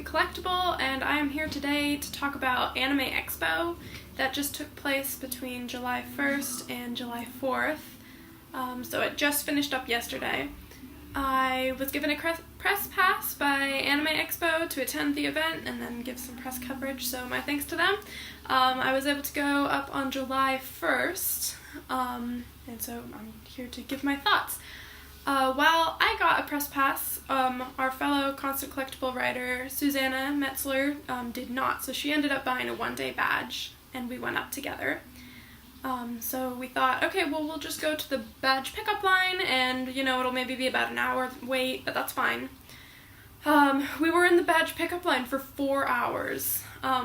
Collectible, and I am here today to talk about Anime Expo that just took place between July 1st and July 4th. So it just finished up yesterday. I was given a press pass by Anime Expo to attend the event and then give some press coverage, so my thanks to them. I was able to go up on July 1st, and so I'm here to give my thoughts. While I got a press pass, our fellow Constant Collectible writer, Susanna Metzler, did not, so she ended up buying a one-day badge, and we went up together. So we thought, okay, well, we'll just go to the badge pickup line, and, you know, it'll maybe be about an hour wait, but that's fine. We were in the badge pickup line for 4 hours.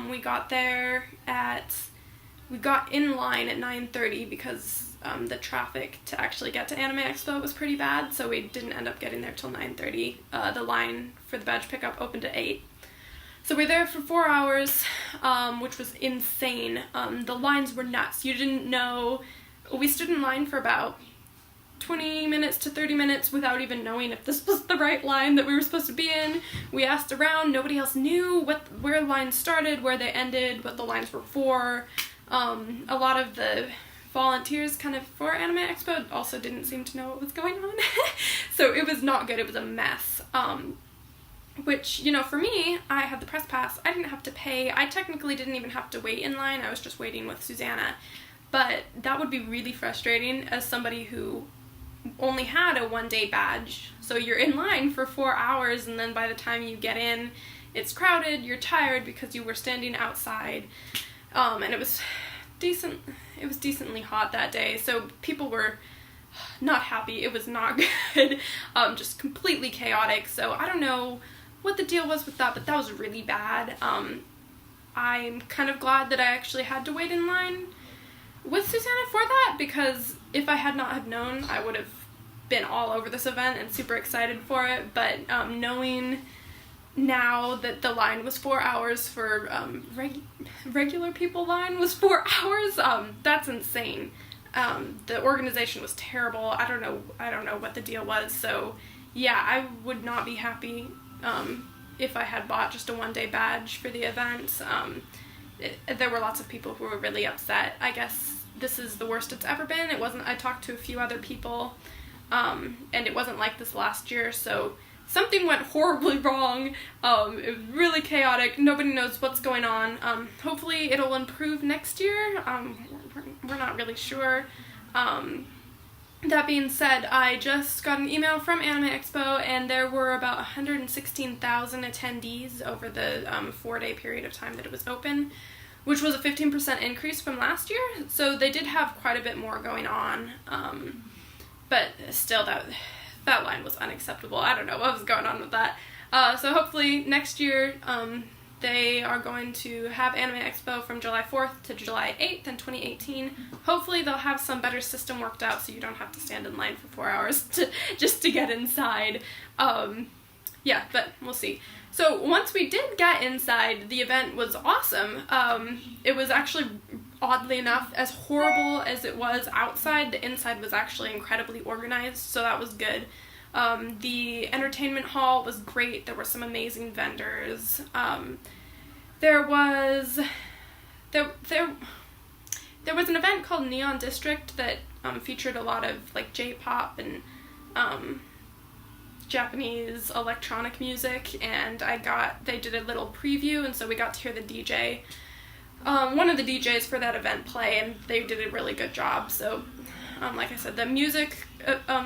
We got in line at 9:30 because the traffic to actually get to Anime Expo was pretty bad, so we didn't end up getting there till 9:30. The line for the badge pickup opened at 8. So we were there for 4 hours, which was insane. The lines were nuts. You didn't know. We stood in line for about 20 minutes to 30 minutes without even knowing if this was the right line that we were supposed to be in. We asked around. Nobody else knew where lines started, where they ended, what the lines were for. A lot of the volunteers kind of for Anime Expo also didn't seem to know what was going on. So it was not good. It was a mess. Which, you know, for me, I had the press pass. I didn't have to pay. I technically didn't even have to wait in line. I was just waiting with Susanna. But that would be really frustrating as somebody who only had a one-day badge. So you're in line for 4 hours, and then by the time you get in, it's crowded, you're tired because you were standing outside. And it was decently hot that day, so people were not happy. It was not good. Just completely chaotic. So I don't know what the deal was with that, but that was really bad. I'm kind of glad that I actually had to wait in line with Susanna for that, because if I had not have known, I would have been all over this event and super excited for it. But knowing now that the line was 4 hours for regular people line was 4 hours, that's insane. The organization was terrible. I don't know what the deal was. So yeah, I would not be happy if I had bought just a one-day badge for the event. There were lots of people who were really upset. I guess this is the worst it's ever been. It wasn't. I talked to a few other people, and it wasn't like this last year. So something went horribly wrong. It was really chaotic. Nobody knows what's going on. Hopefully it'll improve next year. We're not really sure. That being said, I just got an email from Anime Expo, and there were about 116,000 attendees over the 4-day period of time that it was open, which was a 15% increase from last year. So they did have quite a bit more going on, but still that line was unacceptable. I don't know what was going on with that. So hopefully next year they are going to have Anime Expo from July 4th to July 8th in 2018. Hopefully they'll have some better system worked out so you don't have to stand in line for 4 hours just to get inside. Yeah, but we'll see. So once we did get inside, the event was awesome. It was actually, oddly enough, as horrible as it was outside, the inside was actually incredibly organized, so that was good. The entertainment hall was great. There were some amazing vendors. There was an event called Neon District that featured a lot of like J-pop and Japanese electronic music, and they did a little preview, and so we got to hear the DJ, one of the DJs for that event play, and they did a really good job. So like I said, the music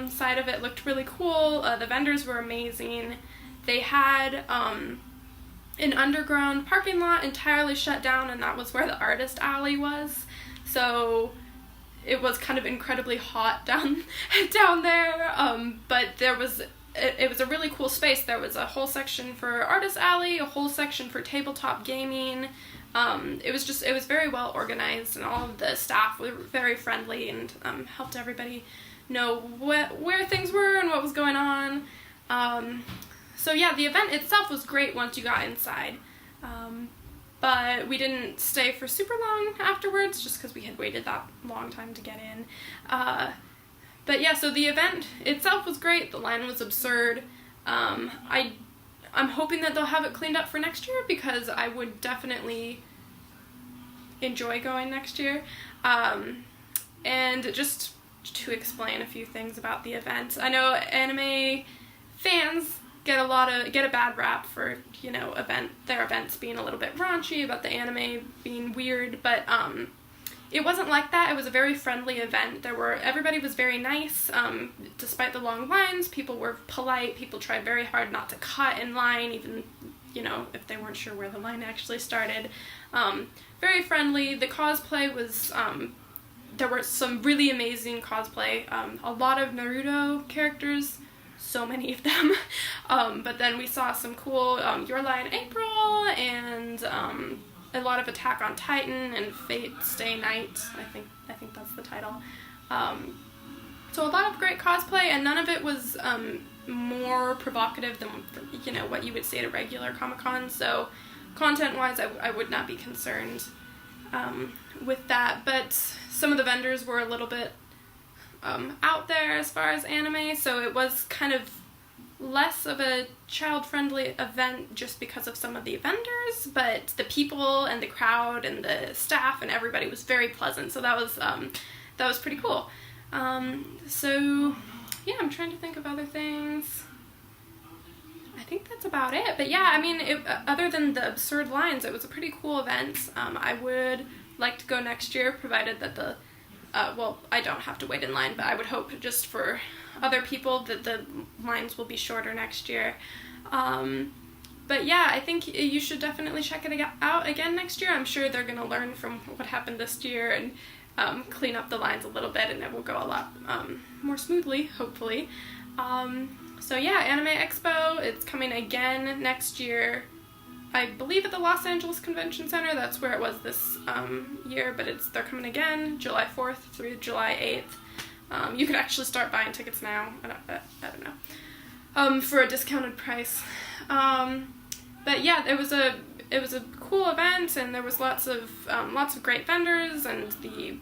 side of it looked really cool. The vendors were amazing. They had an underground parking lot entirely shut down, and that was where the artist alley was. So it was kind of incredibly hot down there. But it was a really cool space. There was a whole section for artist alley, a whole section for tabletop gaming. It was very well organized, and all of the staff were very friendly and helped everybody know where things were and what was going on. So yeah, the event itself was great once you got inside, but we didn't stay for super long afterwards just because we had waited that long time to get in. But yeah, so the event itself was great. The line was absurd. I I'm hoping that they'll have it cleaned up for next year, because I would definitely enjoy going next year. And just to explain a few things about the event, I know anime fans get a bad rap for, you know, their events being a little bit raunchy, about the anime being weird, but it wasn't like that. It was a very friendly event. Everybody was very nice. Despite the long lines, people were polite. People tried very hard not to cut in line, even, you know, if they weren't sure where the line actually started. Very friendly. The cosplay was, there were some really amazing cosplay. A lot of Naruto characters, so many of them. But then we saw some cool Your Lie in April, and a lot of Attack on Titan and Fate Stay Night. I think that's the title. So a lot of great cosplay, and none of it was more provocative than, you know, what you would see at a regular Comic-Con. So content-wise, I would not be concerned with that. But some of the vendors were a little bit out there as far as anime, so it was kind of less of a child-friendly event just because of some of the vendors, but the people and the crowd and the staff and everybody was very pleasant, so that was pretty cool. So yeah, I'm trying to think of other things. I think that's about it, but yeah, I mean, other than the absurd lines, it was a pretty cool event. I would like to go next year, provided that well, I don't have to wait in line, but I would hope just for other people that the lines will be shorter next year. But yeah, I think you should definitely check it out again next year. I'm sure they're going to learn from what happened this year and clean up the lines a little bit, and it will go a lot more smoothly, hopefully. So yeah, Anime Expo, it's coming again next year. I believe at the Los Angeles Convention Center. That's where it was this year, but they're coming again July 4th through July 8th. You could actually start buying tickets now. I don't know. For a discounted price. But yeah, it was a cool event, and there was lots of great vendors, and the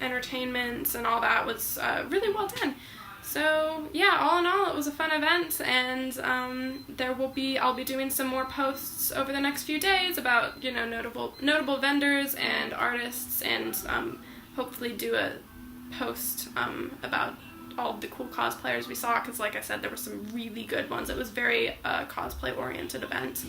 entertainment and all that was really well done. So yeah, all in all, it was a fun event, and I'll be doing some more posts over the next few days about, you know, notable vendors and artists, and hopefully do a post about all of the cool cosplayers we saw, because like I said, there were some really good ones. It was very cosplay oriented event.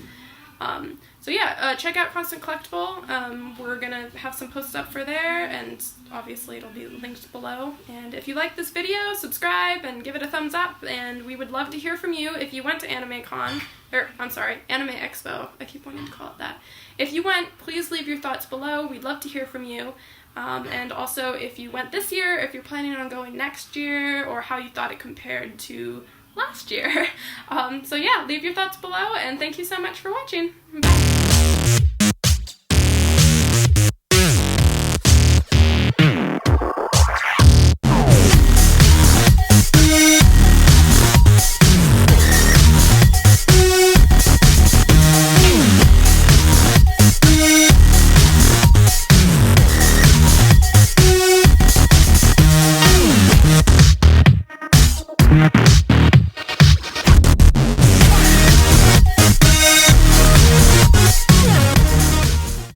So yeah, check out Constant Collectible. We're gonna have some posts up for there, and obviously it'll be linked below. And if you like this video, subscribe and give it a thumbs up, and we would love to hear from you if you went to Anime Expo. I keep wanting to call it that. If you went, please leave your thoughts below. We'd love to hear from you. And also, if you went this year, if you're planning on going next year, or how you thought it compared to last year. So yeah, leave your thoughts below, and thank you so much for watching. Bye!